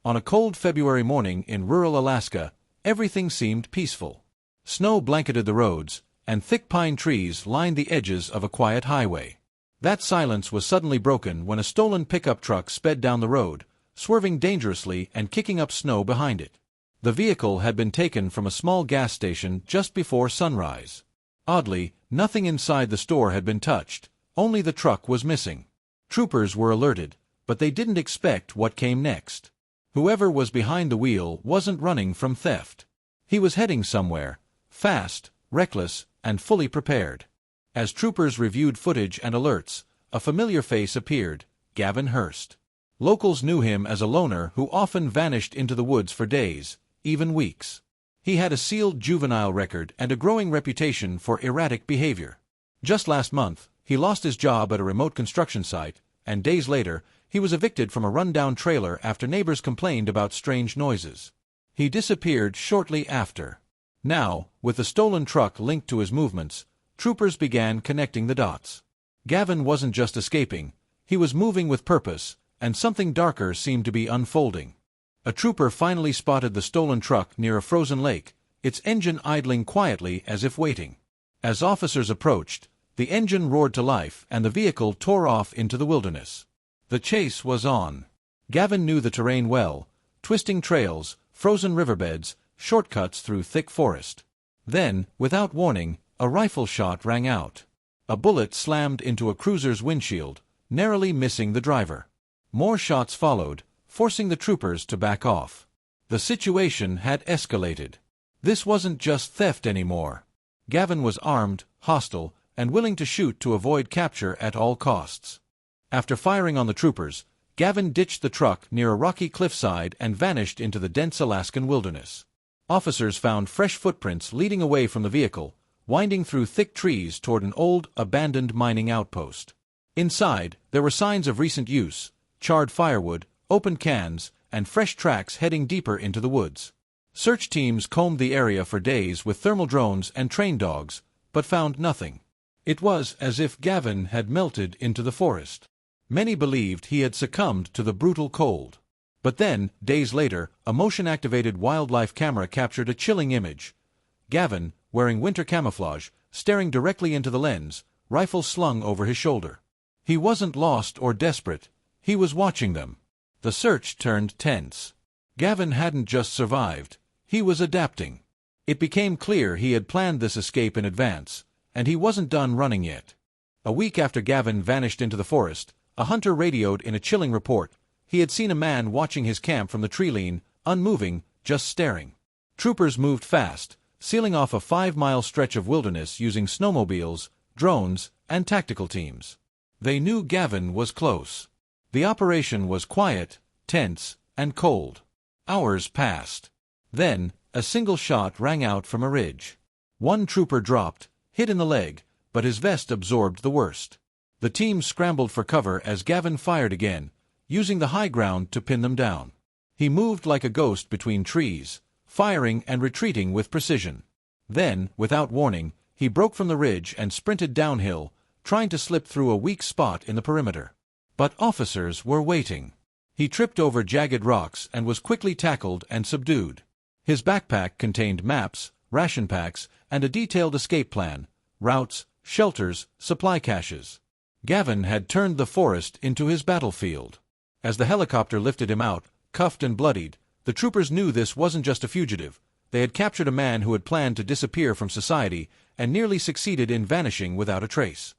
On a cold February morning in rural Alaska, everything seemed peaceful. Snow blanketed the roads, and thick pine trees lined the edges of a quiet highway. That silence was suddenly broken when a stolen pickup truck sped down the road, swerving dangerously and kicking up snow behind it. The vehicle had been taken from a small gas station just before sunrise. Oddly, nothing inside the store had been touched, only the truck was missing. Troopers were alerted, but they didn't expect what came next. Whoever was behind the wheel wasn't running from theft. He was heading somewhere, fast, reckless, and fully prepared. As troopers reviewed footage and alerts, a familiar face appeared, Gavin Hurst. Locals knew him as a loner who often vanished into the woods for days, even weeks. He had a sealed juvenile record and a growing reputation for erratic behavior. Just last month, he lost his job at a remote construction site, and days later, he was evicted from a rundown trailer after neighbors complained about strange noises. He disappeared shortly after. Now, with the stolen truck linked to his movements, troopers began connecting the dots. Gavin wasn't just escaping, he was moving with purpose, and something darker seemed to be unfolding. A trooper finally spotted the stolen truck near a frozen lake, its engine idling quietly as if waiting. As officers approached, the engine roared to life and the vehicle tore off into the wilderness. The chase was on. Gavin knew the terrain well, twisting trails, frozen riverbeds, shortcuts through thick forest. Then, without warning, a rifle shot rang out. A bullet slammed into a cruiser's windshield, narrowly missing the driver. More shots followed, forcing the troopers to back off. The situation had escalated. This wasn't just theft anymore. Gavin was armed, hostile, and willing to shoot to avoid capture at all costs. After firing on the troopers, Gavin ditched the truck near a rocky cliffside and vanished into the dense Alaskan wilderness. Officers found fresh footprints leading away from the vehicle, winding through thick trees toward an old, abandoned mining outpost. Inside, there were signs of recent use: charred firewood, opened cans, and fresh tracks heading deeper into the woods. Search teams combed the area for days with thermal drones and trained dogs, but found nothing. It was as if Gavin had melted into the forest. Many believed he had succumbed to the brutal cold. But then, days later, a motion-activated wildlife camera captured a chilling image. Gavin, wearing winter camouflage, staring directly into the lens, rifle slung over his shoulder. He wasn't lost or desperate, he was watching them. The search turned tense. Gavin hadn't just survived, he was adapting. It became clear he had planned this escape in advance, and he wasn't done running yet. A week after Gavin vanished into the forest, a hunter radioed in a chilling report. He had seen a man watching his camp from the tree line, unmoving, just staring. Troopers moved fast, sealing off a 5-mile stretch of wilderness using snowmobiles, drones, and tactical teams. They knew Gavin was close. The operation was quiet, tense, and cold. Hours passed. Then, a single shot rang out from a ridge. One trooper dropped, hit in the leg, but his vest absorbed the worst. The team scrambled for cover as Gavin fired again, using the high ground to pin them down. He moved like a ghost between trees, firing and retreating with precision. Then, without warning, he broke from the ridge and sprinted downhill, trying to slip through a weak spot in the perimeter. But officers were waiting. He tripped over jagged rocks and was quickly tackled and subdued. His backpack contained maps, ration packs, and a detailed escape plan: routes, shelters, supply caches. Gavin had turned the forest into his battlefield. As the helicopter lifted him out, cuffed and bloodied, the troopers knew this wasn't just a fugitive. They had captured a man who had planned to disappear from society and nearly succeeded in vanishing without a trace.